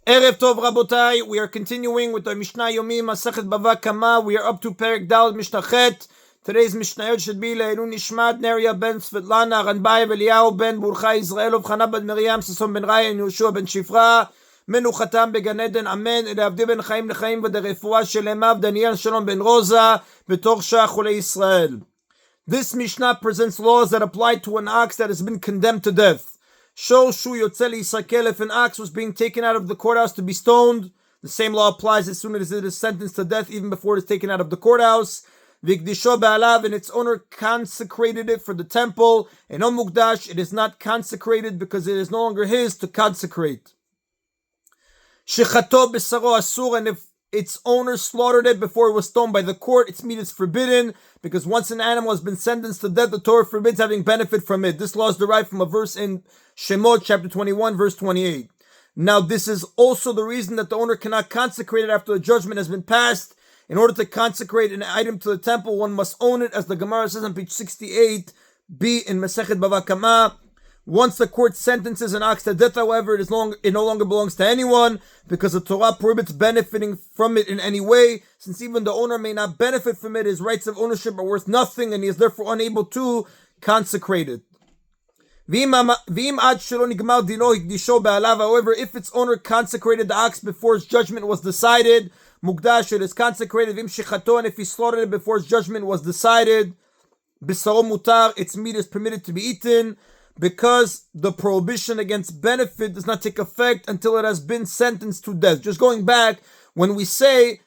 Erev Tov Rabotai, we are continuing with our Mishna Yomi, Masechet Bava Kamma. We are up to Perek Dal Mishnah Chet. Today's Mishnayot should be Le'elu Nishmat Neria ben Svetlana, Ranbayev Eliyahu ben Burcha Israel, Chana ben Miriam, Sason ben Raya, and Yoshua ben Shifra, Menuchatam began Eden, Amen, Elavdi ben Chaim Lechaim, V'derefua Shelemav, Daniel Shalom ben Rosa, B'tor Shach Chulei Israel. This Mishnah presents laws that apply to an ox that has been condemned to death. Shol Shu Yotzei Yisakel, if an ox was being taken out of the courthouse to be stoned, the same law applies as soon as it is sentenced to death, even before it is taken out of the courthouse. V'ikdisho be'alav, and its owner consecrated it for the temple. Eno mukdash, it is not consecrated because it is no longer his to consecrate. Shechato b'saro asur, and if its owner slaughtered it before it was stoned by the court, its meat is forbidden, because once an animal has been sentenced to death, the Torah forbids having benefit from it. This law is derived from a verse in Shemot, chapter 21, verse 28. Now, this is also the reason that the owner cannot consecrate it after the judgment has been passed. In order to consecrate an item to the temple, one must own it, as the Gemara says on page 68b in Masechet Bava Kamma. Once the court sentences an ox to death, however, it no longer belongs to anyone, because the Torah prohibits benefiting from it in any way. Since even the owner may not benefit from it, his rights of ownership are worth nothing, and he is therefore unable to consecrate it. However, if its owner consecrated the ox before its judgment was decided, mukdash, it is consecrated. And if he slaughtered it before its judgment was decided, bisaro mutar, its meat is permitted to be eaten, because the prohibition against benefit does not take effect until it has been sentenced to death. Just going back, when we say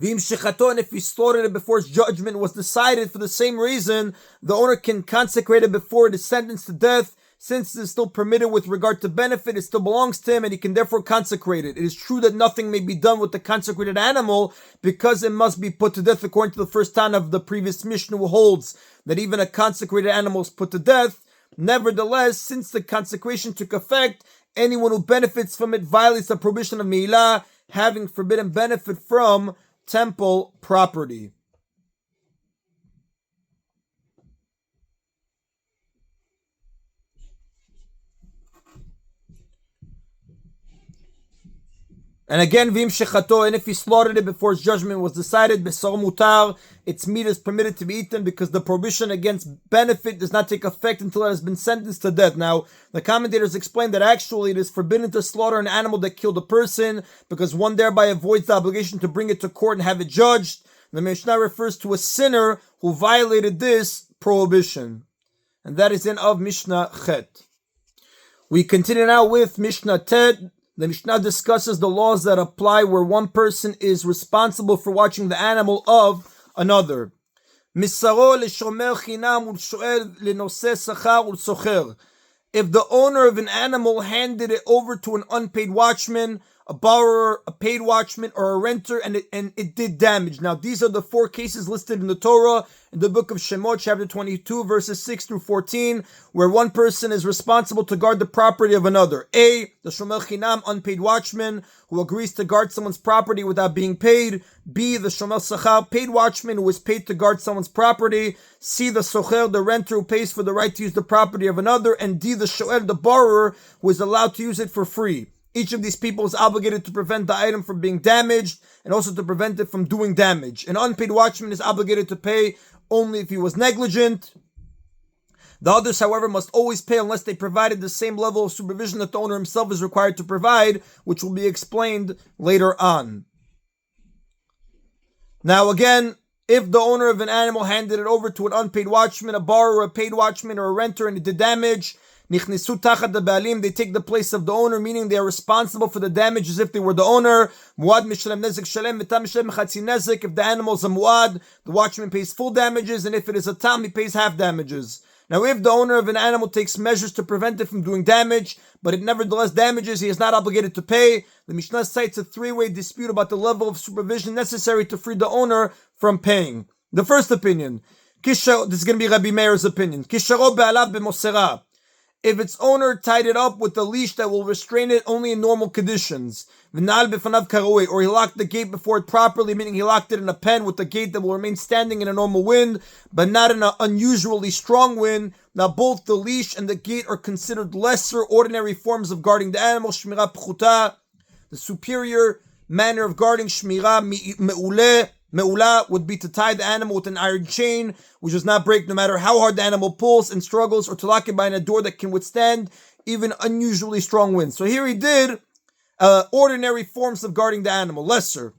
V'im shechato, and if he slaughtered it before its judgment was decided, for the same reason, the owner can consecrate it before it is sentenced to death. Since it is still permitted with regard to benefit, it still belongs to him, and he can therefore consecrate it. It is true that nothing may be done with the consecrated animal, because it must be put to death, according to the first Tana of the previous Mishnah, who holds that even a consecrated animal is put to death. Nevertheless, since the consecration took effect, anyone who benefits from it violates the prohibition of Meilah, having forbidden benefit from temple property. And again, v'im shechato, and if he slaughtered it before its judgment was decided, b'sar mutar, its meat is permitted to be eaten, because the prohibition against benefit does not take effect until it has been sentenced to death. Now, the commentators explain that actually it is forbidden to slaughter an animal that killed a person, because one thereby avoids the obligation to bring it to court and have it judged. The Mishnah refers to a sinner who violated this prohibition. And that is in of Mishnah Chet. We continue now with Mishnah Tet. The Mishnah discusses the laws that apply where one person is responsible for watching the animal of another. If the owner of an animal handed it over to an unpaid watchman, a borrower, a paid watchman, or a renter, and it did damage. Now, these are the four cases listed in the Torah, in the book of Shemot, chapter 22, verses 6 through 14, where one person is responsible to guard the property of another. A, the shomer chinam, unpaid watchman, who agrees to guard someone's property without being paid. B, the shomer sachar, paid watchman, who is paid to guard someone's property. C, the socher, the renter, who pays for the right to use the property of another. And D, the shoel, the borrower, who is allowed to use it for free. Each of these people is obligated to prevent the item from being damaged and also to prevent it from doing damage. An unpaid watchman is obligated to pay only if he was negligent. The others, however, must always pay unless they provided the same level of supervision that the owner himself is required to provide, which will be explained later on. Now again, if the owner of an animal handed it over to an unpaid watchman, a borrower, a paid watchman, or a renter, and it did damage, nichnisu tachat ba'alim, they take the place of the owner, meaning they are responsible for the damage as if they were the owner. Muad mishalem nezik shalem, v'tam mishalem chatzi nezik. If the animal is a muad, the watchman pays full damages, and if it is a tam, he pays half damages. Now, if the owner of an animal takes measures to prevent it from doing damage, but it nevertheless damages, he is not obligated to pay. The Mishnah cites a three-way dispute about the level of supervision necessary to free the owner from paying. The first opinion, this is going to be Rabbi Meir's opinion. Kisharo be'alav b'mosera. If its owner tied it up with a leash that will restrain it only in normal conditions, or he locked the gate before it properly, meaning he locked it in a pen with the gate that will remain standing in a normal wind, but not in an unusually strong wind. Now both the leash and the gate are considered lesser ordinary forms of guarding the animal, shmira pchuta. The superior manner of guarding shmirah me'ula would be to tie the animal with an iron chain, which does not break no matter how hard the animal pulls and struggles, or to lock it behind a door that can withstand even unusually strong winds. So here he did ordinary forms of guarding the animal, lesser.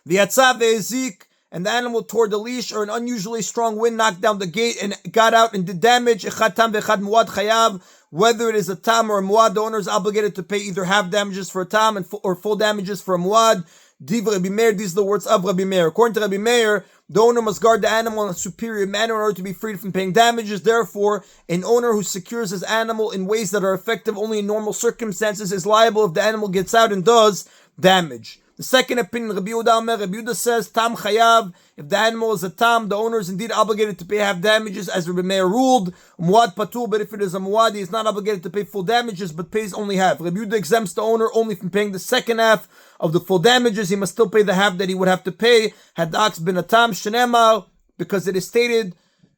V'yatza ve'ezik, and the animal tore the leash, or an unusually strong wind knocked down the gate and got out and did damage. Echad tam ve'echad muad chayav. Whether it is a tam or a muad, the owner is obligated to pay either half damages for a tam or full damages for a muad. Div Rabbi Meir, these are the words of Rabbi Meir. According to Rabbi Meir, the owner must guard the animal in a superior manner in order to be freed from paying damages. Therefore, an owner who secures his animal in ways that are effective only in normal circumstances is liable if the animal gets out and does damage. The second opinion, Rabbi Yehuda says, Tam chayav, if the animal is a tam, the owner is indeed obligated to pay half damages, as Rabbi Meir ruled. Muad patur, but if it is a muad, he is not obligated to pay full damages, but pays only half. Rabbi Yehuda exempts the owner only from paying the second half of the full damages. He must still pay the half that he would have to pay had the ox been a tam, shenemar, because it is stated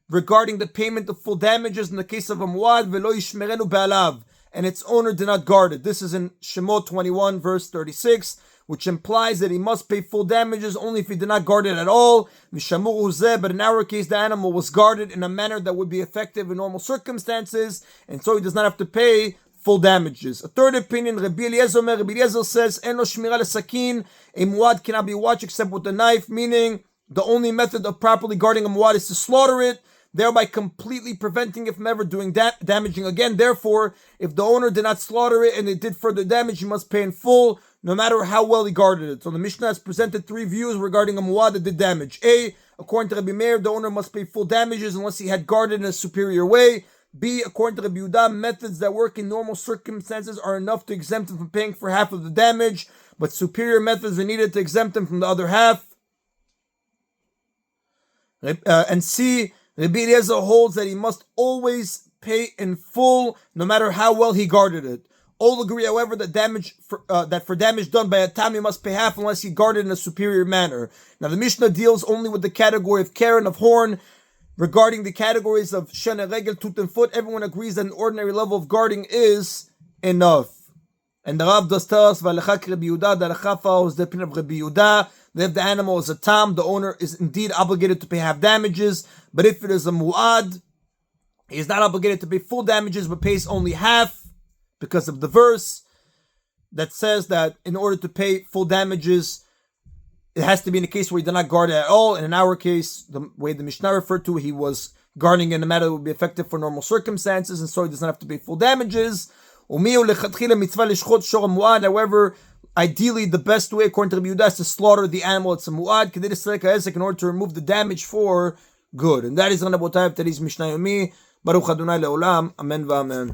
regarding the payment of full damages in the case of a muad, velo yishmerenu be'alav, and its owner did not guard it. This is in Shemot 21, verse 36. Which implies that he must pay full damages only if he did not guard it at all. But in our case, the animal was guarded in a manner that would be effective in normal circumstances, and so he does not have to pay full damages. A third opinion, Rabbi Eliezer says, Eno shmira lesakin, a muad cannot be watched except with a knife, meaning the only method of properly guarding a muad is to slaughter it, thereby completely preventing it from ever doing damaging again. Therefore, if the owner did not slaughter it and it did further damage, he must pay in full, no matter how well he guarded it. So the Mishnah has presented three views regarding a muad that did damage. A, according to Rabbi Meir, the owner must pay full damages unless he had guarded in a superior way. B, according to Rabbi Yehuda, methods that work in normal circumstances are enough to exempt him from paying for half of the damage, but superior methods are needed to exempt him from the other half. And C, Rabbi Eliezer holds that he must always pay in full, no matter how well he guarded it. All agree, however, that for damage done by a tam, he must pay half unless he guarded in a superior manner. Now, the Mishnah deals only with the category of keren, of horn. Regarding the categories of shen, regel, tut, and foot, everyone agrees that an ordinary level of guarding is enough. And the Rav does tell us, V'alechak Rabbi Yehuda, the Halacha follows the opinion of Rabbi Yehuda, that if the animal is a tam, the owner is indeed obligated to pay half damages. But if it is a mu'ad, he is not obligated to pay full damages, but pays only half, because of the verse that says that in order to pay full damages, it has to be in a case where he did not guard it at all. And in our case, the way the Mishnah referred to, he was guarding in a manner that would be effective for normal circumstances, and so he does not have to pay full damages. However, ideally, the best way, according to Rabbi Yehuda, is to slaughter the animal. It's a mu'ad, in order to remove the damage for good. And that is on the bottom of today's Mishna Yomi. Baruch Adonai le'olam. Amen v'amen.